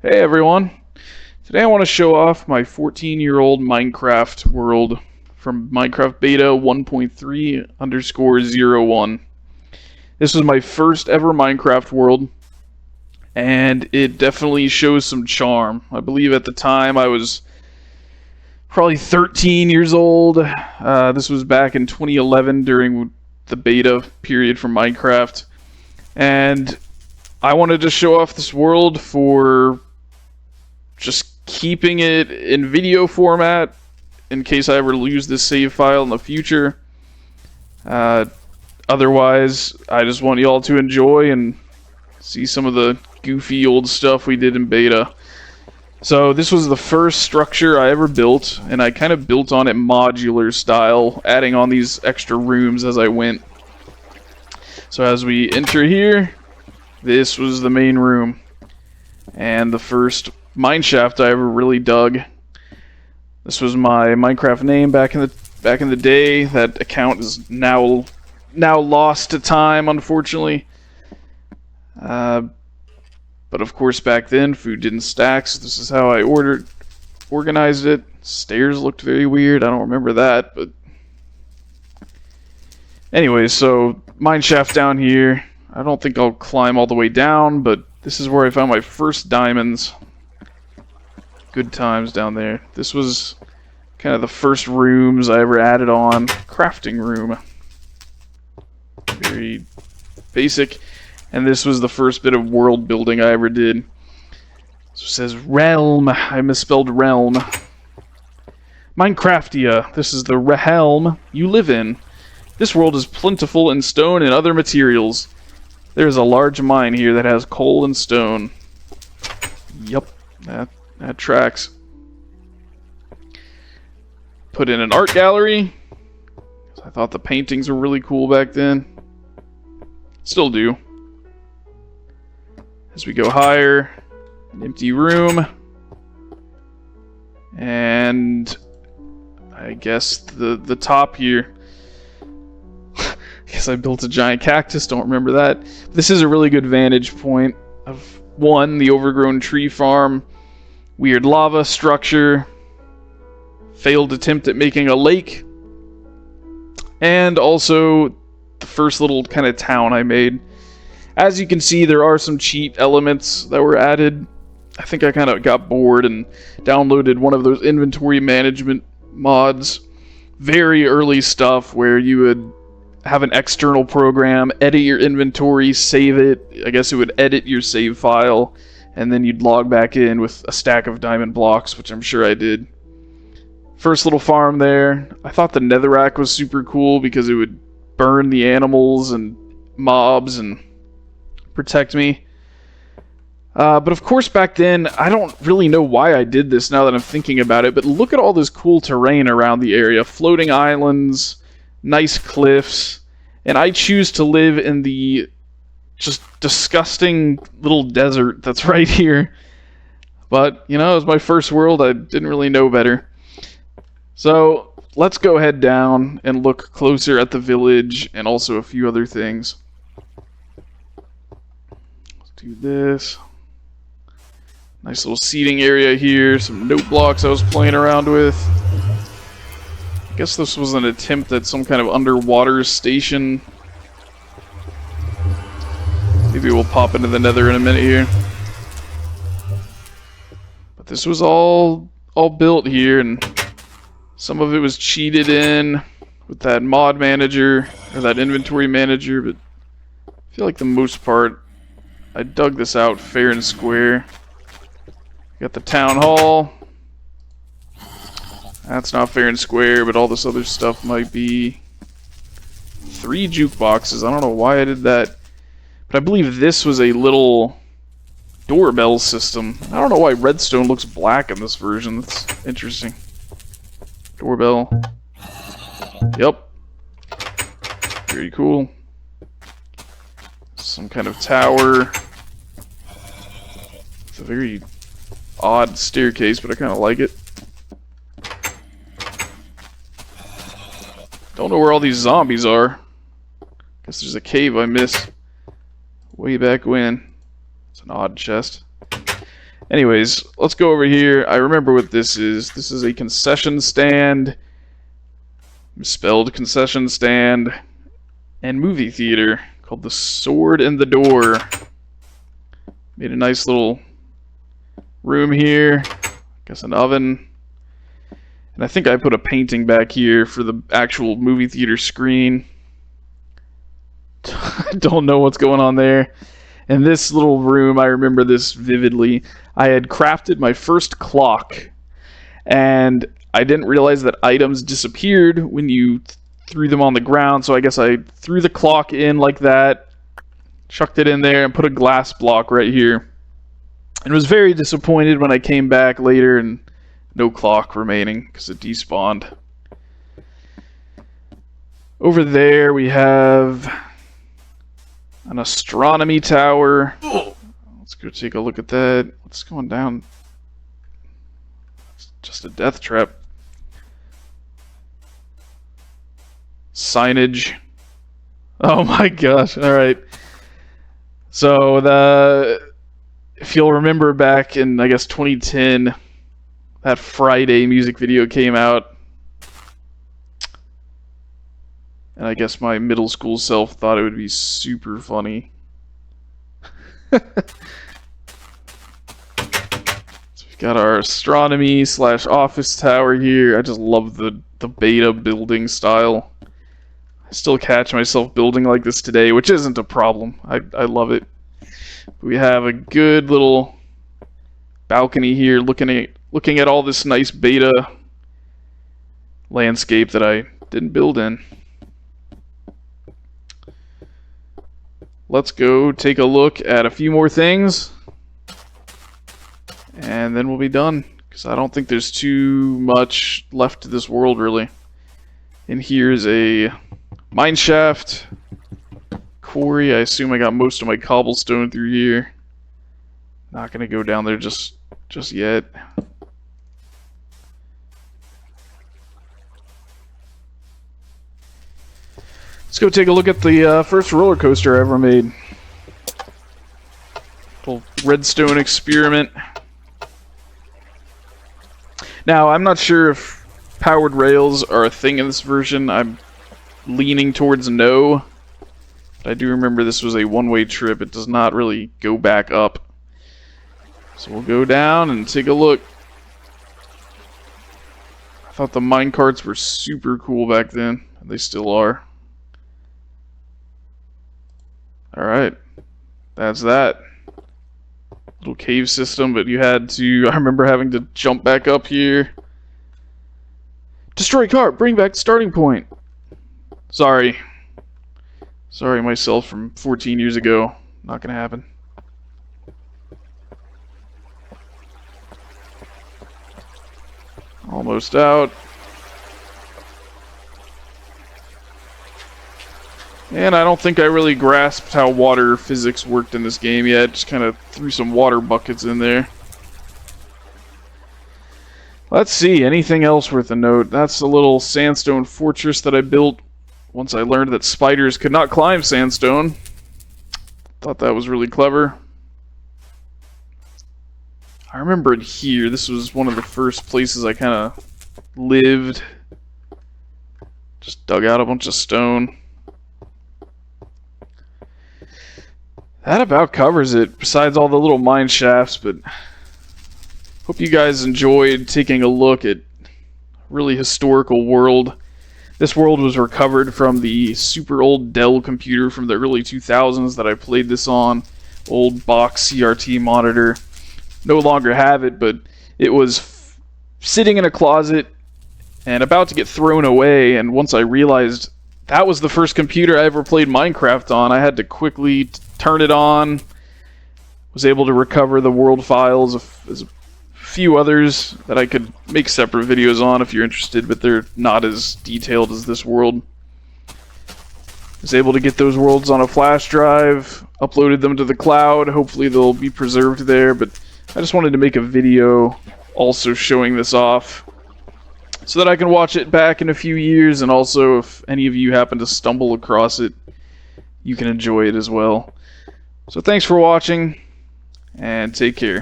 Hey everyone! Today I want to show off my 14-year-old Minecraft world from Minecraft Beta 1.3_01. This was my first ever Minecraft world, and it definitely shows some charm. I believe at the time I was probably 13 years old. This was back in 2011 during the beta period for Minecraft, and I wanted to show off this world for just keeping it in video format in case I ever lose this save file in the future. Otherwise, I just want y'all to enjoy and see some of the goofy old stuff we did in beta. So this was the first structure I ever built, and I kind of built on it modular style, adding on these extra rooms as I went. So as we enter here, this was the main room, and the first mineshaft I ever really dug. This was my Minecraft name back in the day. That account is now lost to time, unfortunately. But of course, back then food didn't stack, so this is how I organized it. Stairs looked very weird. I don't remember that, but anyway, so mineshaft down here. I don't think I'll climb all the way down, but this is where I found my first diamonds. Good times down there. This was kind of the first rooms I ever added on. Crafting room. Very basic. And this was the first bit of world building I ever did. So it says realm. I misspelled realm. Minecraftia. This is the realm you live in. This world is plentiful in stone and other materials. There is a large mine here that has coal and stone. Yup. That tracks. Put in an art gallery. I thought the paintings were really cool back then. Still do. As we go higher, an empty room. And I guess the top here. I guess I built a giant cactus, don't remember that. This is a really good vantage point of one, the overgrown tree farm. Weird lava structure, failed attempt at making a lake, and also the first little kind of town I made. As you can see, there are some cheat elements that were added. I think I kind of got bored and downloaded one of those inventory management mods. Very early stuff where you would have an external program, edit your inventory, save it. I guess it would edit your save file, and then you'd log back in with a stack of diamond blocks, which I'm sure I did. First little farm there. I thought the netherrack was super cool because it would burn the animals and mobs and protect me. But of course back then, I don't really know why I did this now that I'm thinking about it, but look at all this cool terrain around the area. Floating islands, nice cliffs, and I choose to live in the just disgusting little desert that's right here. But, you know, it was my first world. I didn't really know better. So, let's go head down and look closer at the village and also a few other things. Let's do this. Nice little seating area here. Some note blocks I was playing around with. I guess this was an attempt at some kind of underwater station. Maybe we'll pop into the nether in a minute here. But this was all built here, and some of it was cheated in with that mod manager, or that inventory manager, but I feel like the most part, I dug this out fair and square. Got the town hall. That's not fair and square, but all this other stuff might be. 3 jukeboxes. I don't know why I did that. But I believe this was a little doorbell system. I don't know why redstone looks black in this version. That's interesting. Doorbell. Yep. Very cool. Some kind of tower. It's a very odd staircase, but I kind of like it. Don't know where all these zombies are. Guess there's a cave I missed way back when. It's an odd chest. Anyways, let's go over here. I remember what this is. This is a concession stand, misspelled concession stand, and movie theater called the Sword and the Door. Made a nice little room here. I guess an oven. And I think I put a painting back here for the actual movie theater screen. I don't know what's going on there. In this little room, I remember this vividly. I had crafted my first clock, and I didn't realize that items disappeared when you threw them on the ground, so I guess I threw the clock in like that, chucked it in there, and put a glass block right here. And was very disappointed when I came back later and no clock remaining because it despawned. Over there we have an astronomy tower. Let's go take a look at that. What's going down? It's just a death trap. Signage. Oh my gosh. Alright. So if you'll remember back in, I guess, 2010, that Friday music video came out. And I guess my middle school self thought it would be super funny. So we've got our astronomy / office tower here. I just love the beta building style. I still catch myself building like this today, which isn't a problem. I love it. We have a good little balcony here looking at all this nice beta landscape that I didn't build in. Let's go take a look at a few more things, and then we'll be done, because I don't think there's too much left to this world, really. And here's a mine shaft, quarry. I assume I got most of my cobblestone through here. Not gonna go down there just yet. Let's go take a look at the first roller coaster I ever made. Little redstone experiment. Now, I'm not sure if powered rails are a thing in this version. I'm leaning towards no. But I do remember this was a one-way trip. It does not really go back up. So we'll go down and take a look. I thought the minecarts were super cool back then. They still are. Alright, that's that. Little cave system, but you had to, I remember having to jump back up here. Destroy cart, bring back the starting point. Sorry. Sorry myself from 14 years ago. Not gonna happen. Almost out. And I don't think I really grasped how water physics worked in this game yet. Just kind of threw some water buckets in there. Let's see, anything else worth a note? That's a little sandstone fortress that I built once I learned that spiders could not climb sandstone. Thought that was really clever. I remember it here. This was one of the first places I kind of lived. Just dug out a bunch of stone. That about covers it, besides all the little mine shafts, but hope you guys enjoyed taking a look at a really historical world. This world was recovered from the super old Dell computer from the early 2000s that I played this on. Old box CRT monitor. No longer have it, but it was sitting in a closet and about to get thrown away, and once I realized that was the first computer I ever played Minecraft on, I had to quickly turn it on. Was able to recover the world files, as a few others that I could make separate videos on if you're interested, but they're not as detailed as this world. Was able to get those worlds on a flash drive, uploaded them to the cloud. Hopefully they'll be preserved there, but I just wanted to make a video also showing this off so that I can watch it back in a few years, and also if any of you happen to stumble across it, you can enjoy it as well. So thanks for watching, and take care.